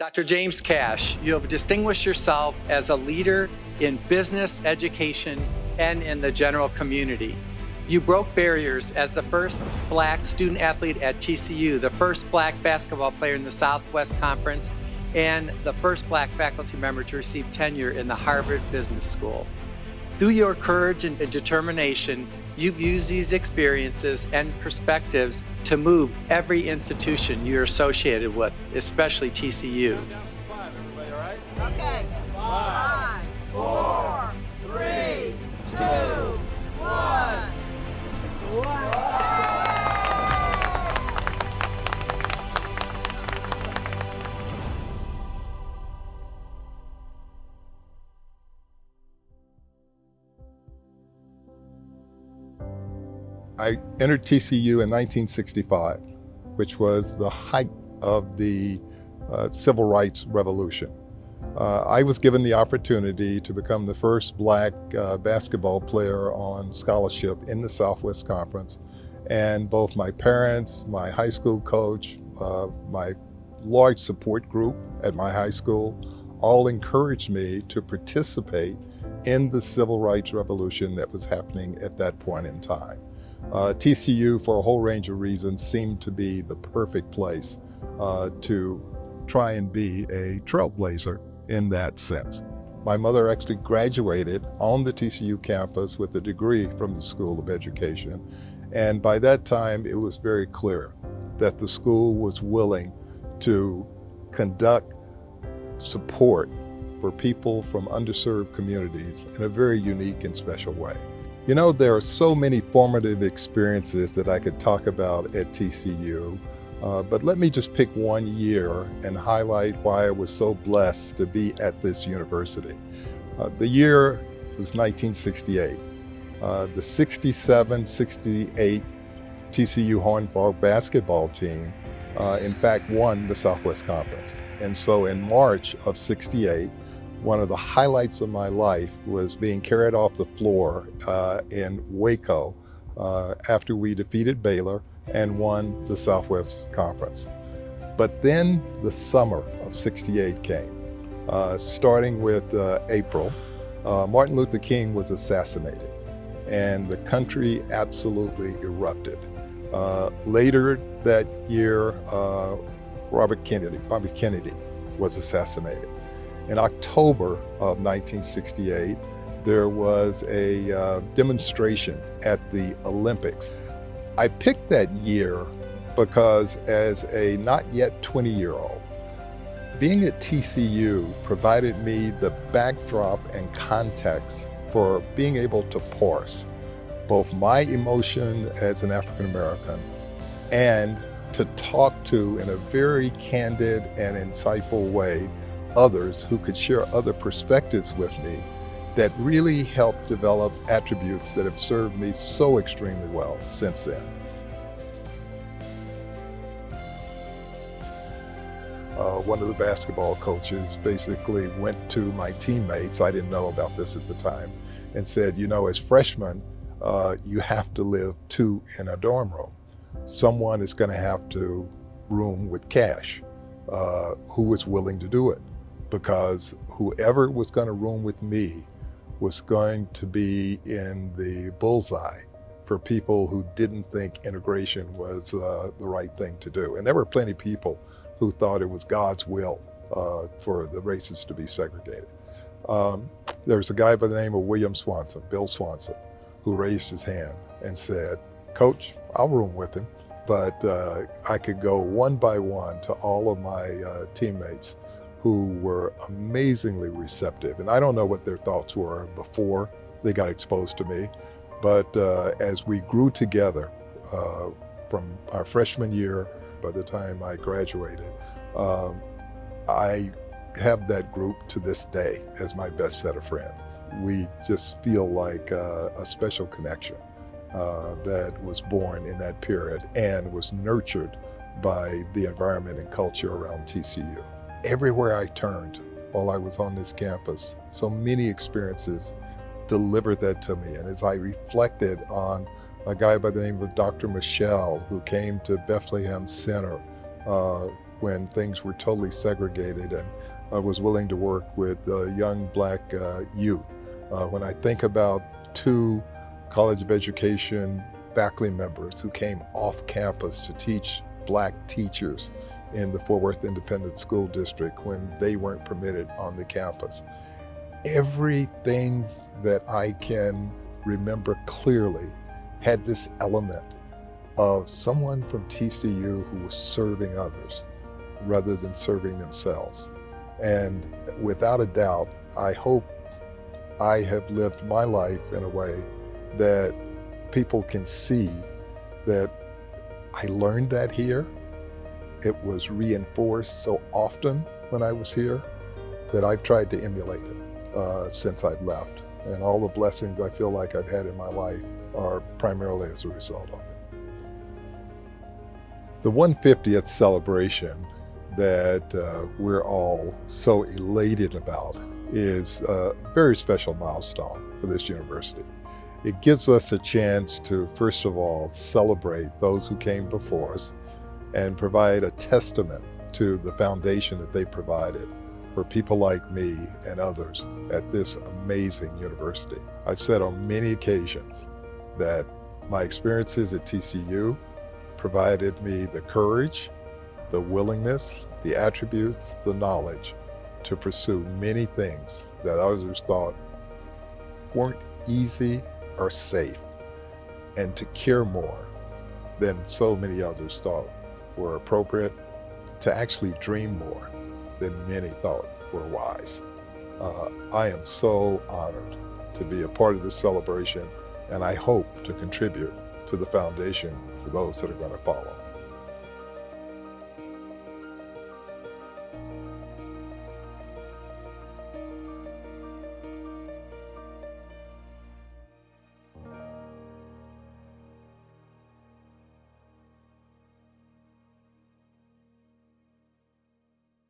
Dr. James Cash, you have distinguished yourself as a leader in business, education, and in the general community. You broke barriers as the first Black student athlete at TCU, the first Black basketball player in the Southwest Conference, and the first Black faculty member to receive tenure in the Harvard Business School. Through your courage and determination, you've used these experiences and perspectives to move every institution you're associated with, especially TCU. Count down to 5, everybody, all right? Okay. 5, 4, 3, 2, 1. I entered TCU in 1965, which was the height of the civil rights revolution. I was given the opportunity to become the first Black basketball player on scholarship in the Southwest Conference. And both my parents, my high school coach, my large support group at my high school, all encouraged me to participate in the civil rights revolution that was happening at that point in time. TCU, for a whole range of reasons, seemed to be the perfect place to try and be a trailblazer in that sense. My mother actually graduated on the TCU campus with a degree from the School of Education. And by that time, it was very clear that the school was willing to conduct support for people from underserved communities in a very unique and special way. You know, there are so many formative experiences that I could talk about at TCU, but let me just pick one year and highlight why I was so blessed to be at this university. The year was 1968. The 67-68 TCU Horned Frog basketball team, in fact, won the Southwest Conference. And so in March of '68, one of the highlights of my life was being carried off the floor in Waco after we defeated Baylor and won the Southwest Conference. But then the summer of '68 came. Starting with April, Martin Luther King was assassinated, and the country absolutely erupted. Later that year, Bobby Kennedy was assassinated. In October of 1968, there was a demonstration at the Olympics. I picked that year because as a not yet 20-year-old, being at TCU provided me the backdrop and context for being able to parse both my emotion as an African American and to talk to, in a very candid and insightful way, others who could share other perspectives with me that really helped develop attributes that have served me so extremely well since then. One of the basketball coaches basically went to my teammates, I didn't know about this at the time, and said, you know, as freshmen, you have to live two in a dorm room. Someone is going to have to room with Cash, who was willing to do it, because whoever was going to room with me was going to be in the bullseye for people who didn't think integration was the right thing to do. And there were plenty of people who thought it was God's will for the races to be segregated. There's a guy by the name of Bill Swanson, who raised his hand and said, Coach, I'll room with him, but I could go one by one to all of my teammates who were amazingly receptive. And I don't know what their thoughts were before they got exposed to me, but as we grew together from our freshman year, by the time I graduated, I have that group to this day as my best set of friends. We just feel like a special connection that was born in that period and was nurtured by the environment and culture around TCU. Everywhere I turned while I was on this campus, so many experiences delivered that to me. And as I reflected on a guy by the name of Dr. Michelle, who came to Bethlehem Center when things were totally segregated, and I was willing to work with young Black youth. When I think about 2 College of Education faculty members who came off campus to teach Black teachers in the Fort Worth Independent School District when they weren't permitted on the campus. Everything that I can remember clearly had this element of someone from TCU who was serving others rather than serving themselves. And without a doubt, I hope I have lived my life in a way that people can see that I learned that here. It was reinforced so often when I was here that I've tried to emulate it since I've left. And all the blessings I feel like I've had in my life are primarily as a result of it. The 150th celebration that we're all so elated about is a very special milestone for this university. It gives us a chance to, first of all, celebrate those who came before us and provide a testament to the foundation that they provided for people like me and others at this amazing university. I've said on many occasions that my experiences at TCU provided me the courage, the willingness, the attributes, the knowledge to pursue many things that others thought weren't easy or safe, and to care more than so many others thought were appropriate, to actually dream more than many thought were wise. I am so honored to be a part of this celebration, and I hope to contribute to the foundation for those that are going to follow.